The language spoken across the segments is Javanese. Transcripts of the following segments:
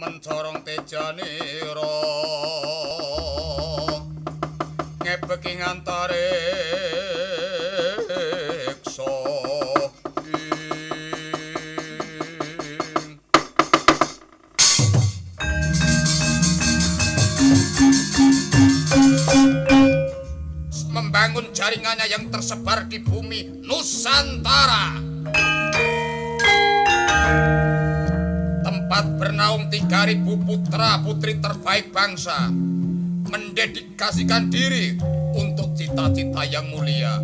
mencorong tejanira ngepeki ngantariksa membangun jaringannya yang tersebar di bumi Nusantara. Tempat bernaung 3.000 putra putri terbaik bangsa mendedikasikan diri untuk cita-cita yang mulia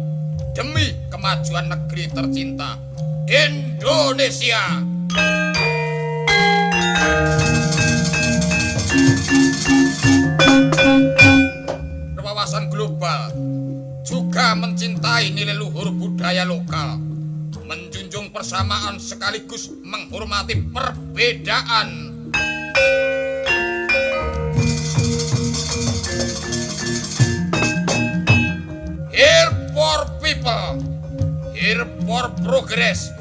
demi kemajuan negeri tercinta Indonesia. Berwawasan global juga mencintai nilai luhur budaya lokal, menjunjung persamaan sekaligus menghormati perbedaan. Here for people, here for progress,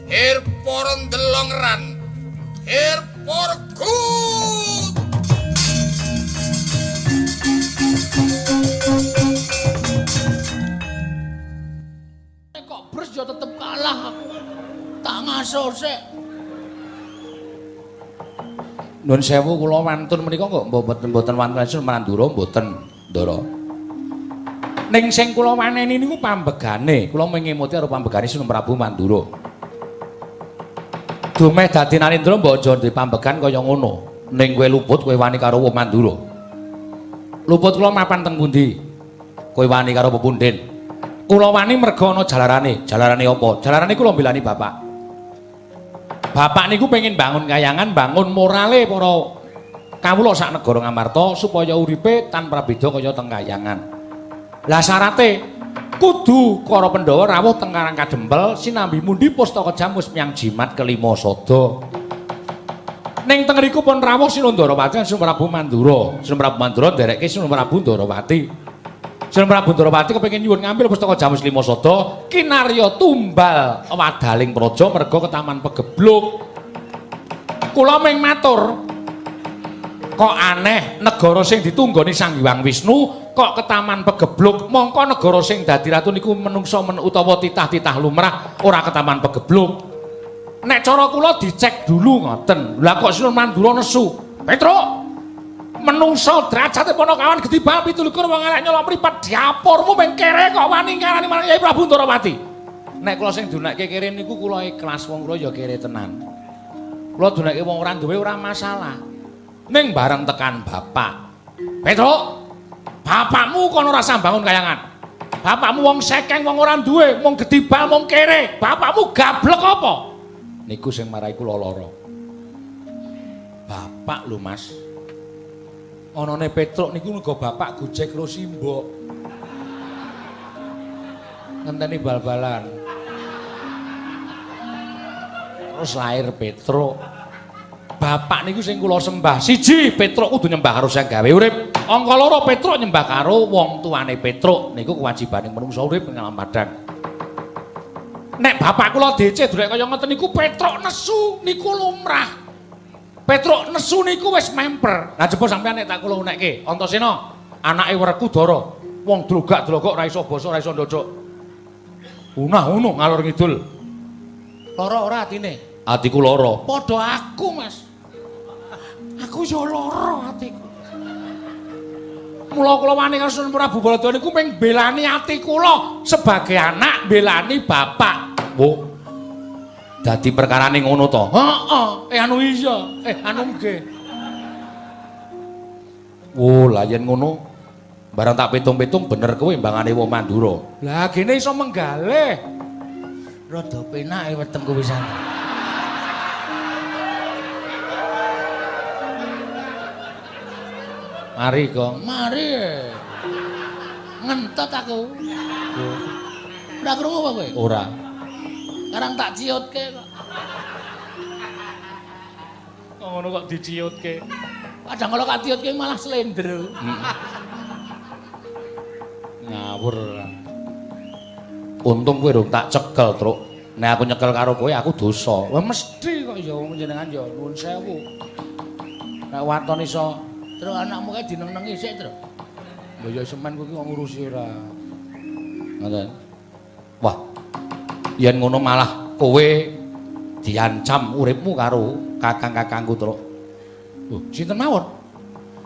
here for the long run, here for good. Bres ya tetep kalah aku. Tak ngaso sik. Nuwun sewu kula wantun menika kok mboten wantun Mandura mboten, Ndara. Ning sing kula waneni niku pambegane, kula mengemuti karo pambegane Sunan Prabu Mandura. Dumeh dadi Narendra mbok aja duwe pambegan kaya ngono. Ning kowe luput kowe wani karo wong Mandura. Luput kula mapan teng pundi? Kowe wani karo pepunden. Kula wani merga ana jalarane. Jalarane apa? Jalarane kula mbelani bapak. Bapak niku pengen bangun kayangan, bangun morale para kawula sak negara Ngamarta supaya uripe tanpa beda kaya teng kayangan. Lah syarate kudu para Pandhawa rawuh teng Karang Kadempel sinambi mundi pustaka jamus miyang jimat kelima sada. Ning teng riku pun rawuh Sinuhun Ndarawati lan Sunan Prabu Mandura. Sunan Prabu Mandura nderekke Sunan Prabu Ndarawati. Sunan Prabu Ndarawati kepengin nyuwun ngambil pustaka jamus lima sada kinarya tumbal wadaling praja merga ke Taman Pegebluk. Kula ming matur kok aneh negara sing ditunggoni Sang Hyang Wisnu kok ke Taman Pegebluk, mongko negara sing dadi ratu niku menungsa utawa titah-titah lumrah ora ke Taman Pegebluk. Nek cara kula dicek dulu ngoten. Lah kok Sunan Mandura nesu? Petruk menungso derajate Panakawan Gedhi Bal 17 wong elek nyolok mripat diapurmu ping kere kok wani ngarani marang Kyai Prabu Ndarawati. Nek kula sing dunekke kere niku kula ikhlas, wong kula ya kere tenan. Kula dunekke wong ora duwe ora masalah. Ning bareng tekan bapak. Petruk, bapakmu kono ora sambangun kayangan. Bapakmu wong sekeng, wong ora duwe, wong Gedhi Bal, wong kere. Bapakmu gablek apa? Niku sing marai kula lara. Bapak lho, Mas. Anane Petruk niku nggo bapak gojek karo simbok. Ngenteni bal-balan. Terus lahir Petruk. Bapak niku sing kula sembah. Siji, Petruk kudu nyembah karo Sang Gawe urip. Angka loro, Petruk nyembah karo wong tuane Petruk. Niku kewajibaning manungsa urip ing alam padang. Nek bapak kula DC durek kaya ngoten niku Petruk nesu niku lumrah. Petruk nesu niku wis memper. Lah jebul sampean nek tak kula unekke, Antasena, anake Werkudara, wong drogak-drogok ora iso basa, ora iso ndodok. Unah-unuh ngalor ngidul. Lara ora atine? Atiku lara. Padha aku, Mas. Aku yo lara atiku. Mula kula wani karo Sunan Prabu Baladura niku ping belani ati kula sebagai anak belani bapak. Bu. Dadi perkarane ngono to? Heeh, anu iya, anu nggih. Oh, lah yen ngono barang tak pitung-pitung bener kowe mbangane wong Mandura. Lah gene iso menggalih. Rada penake wetengku pisan. Mari, Kong. Mari. Ngentot aku. Ora krungu apa kowe? Ora. Karang tak ciutke kok. Kok ngono kok diciutke? Kadang kalau tak ciutke malah slender. Ngawur. Untung kowe durung tak cekel, Truk. Nek aku nyekel karo kowe aku dosa. Wah mesti kok ya wong jenengan ya nuwun sewu. Nek waton iso Terus anakmu kae dineng-nengi sik, Tru. lho ya semen kuwi kok ngurusi ora. Ngoten. Wah. Yen ngono malah kowe diancam uripmu karo kakang-kakangku, Truk. Sinten mawon?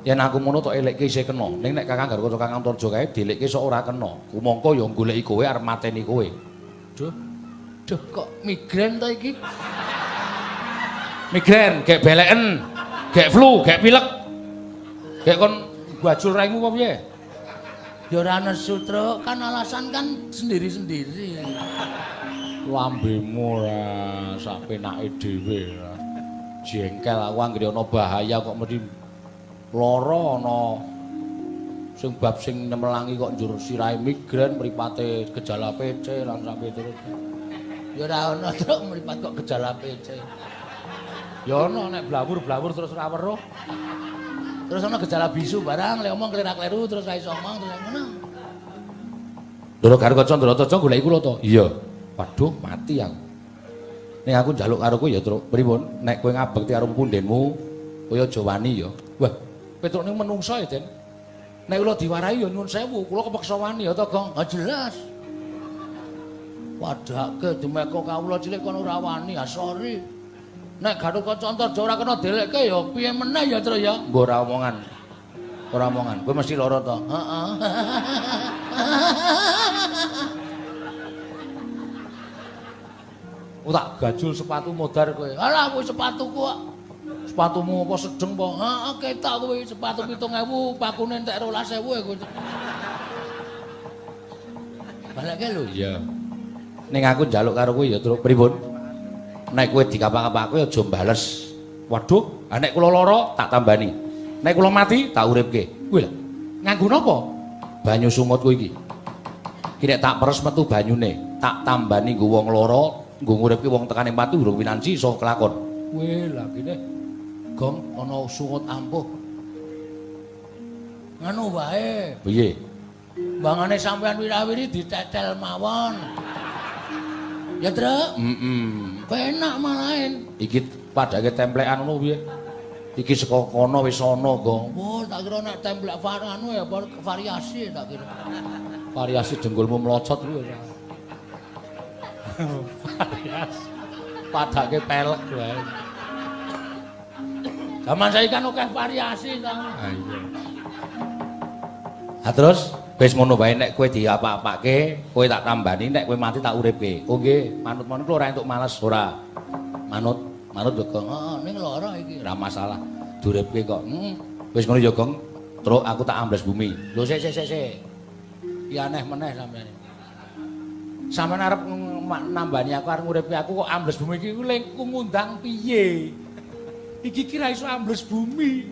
Yen aku ngono tok elekke isih kena. Ning nek Kakang Garukata Kakang Torjo kae dilekke sok ora kena. Kumangka ya goleki kowe arep mateni kowe. Duh. Duh kok migren ta iki? Migren, gek beleken, gek flu, gek pilek. Gek kon bajul raimu apa piye? Ya ora nesu, Truk. Kan alasan kan sendiri-sendiri. Lambemu ora sak penake dhewe. Jengkel aku anggere ana bahaya kok mesti lara ana sing bab sing nemelangi kok njur sirahe migren mripate gejala PC lan sampe terus. Ya ora ana, Truk, mripat kok gejala PC. Ya ana nek blawur-blawur terus ora weruh. Terus ana gejala bisu barang, lek omong klerak-kleru terus ra iso omong terus ngono. Ndara Garukata Candratata goleki kula to? Iya. Waduh, mati aku. Ning aku njaluk karo kowe ya, Truk. Pripun? Nek kowe ngabekti karo pundenmu, kowe aja wani ya. Wah, Petruk ning menungsa ya, Den. Nek kula diwarahi ya nyuwun sewu, kula kepeksa wani ya to, Gong. Ha jelas. Wadake dimeko kawula cilik kono ora wani, sorry. Nek Garukata Candratata ora kena delekke ya piye meneh ya, Tru ya. Mbok ora omongan. Ora omongan. Kowe mesti lara to. Heeh. Tak gajul sepatu modar kowe. Alah kuwi sepatuku kok. Sepatumu apa sedeng apa? Heeh, ketok kuwi sepatu 7.000, pakune entek 12.000 kuwi. Balekke lho. Iya. Ning aku njaluk karo kowe ya, Truk. Pripun? Nek kowe dikapak-kapake aja mbales. Waduh, nek kula lara tak tambani. Nek kula mati tak uripke. Kuwi lho. Nganggo napa? Banyu sumut kowe iki. Ki nek tak peres metu banyune, tak tambani nggo wong lara, nggo nguripke wong tekane mati urung winanci iso kelakon. Kuwi lha kene Gong ana sungut ampuh. Nganu wae. Piye? Bangane sampean wirawiri ditetel mawon. Ya, Truk? Penak malahin. Iki padake templekan ngono piye? Iki saka kono wis ana, Gong. Oh, tak kira nek templek anu ya variasi tak kira. Variasi dengkulmu mlocot kuwi ora. Variasi. Padake pelek wae. Zaman saiki kan akeh variasi ta. Ha iya. Ha terus wis ngono wae nek kowe diapak-apake, kowe tak tambani, nek kowe mati tak uripke. Oh nggih, manut-manut ora entuk males ora. Manut yo Gong. Heeh, ning lara iki. Ora masalah. Duripke kok. Wis ngono ya Gong. Terus aku tak ambles bumi. Lho sik. Ki aneh meneh sampeyan. Sampeyan arep nambani aku arep nguripi aku kok ambles bumi iki ku ngundang piye? Iki kira iso ambles bumi.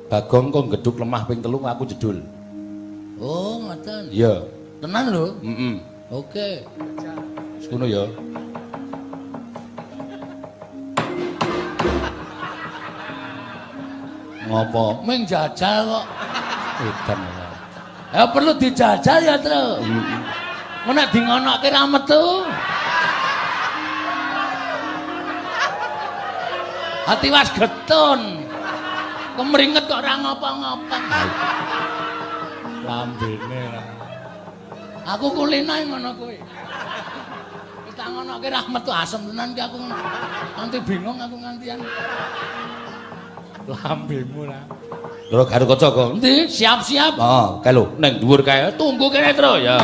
Bagong kok gedhuk lemah ping 3 aku jedul. Oh, ngoten. Iya. Tenan lho? Heeh. Oke. Wis ngono ya. Ngopo? Ming jajal kok. Edan. Ya perlu dijajal ya, Tru. Nek dingonokke ra metu. Hati was getun. Kemringet kok ora ngapa-ngapa. Lambene ra. Aku kulinae ngono kuwi. Kita ngonokke ra metu asem tenan ki aku. Nanti bingung aku ngantian. Lambemu ra. Lho Garukata kok. Endi? Siap-siap. Oh, kae lho, ning dhuwur kae. Tunggu kene, Tru ya.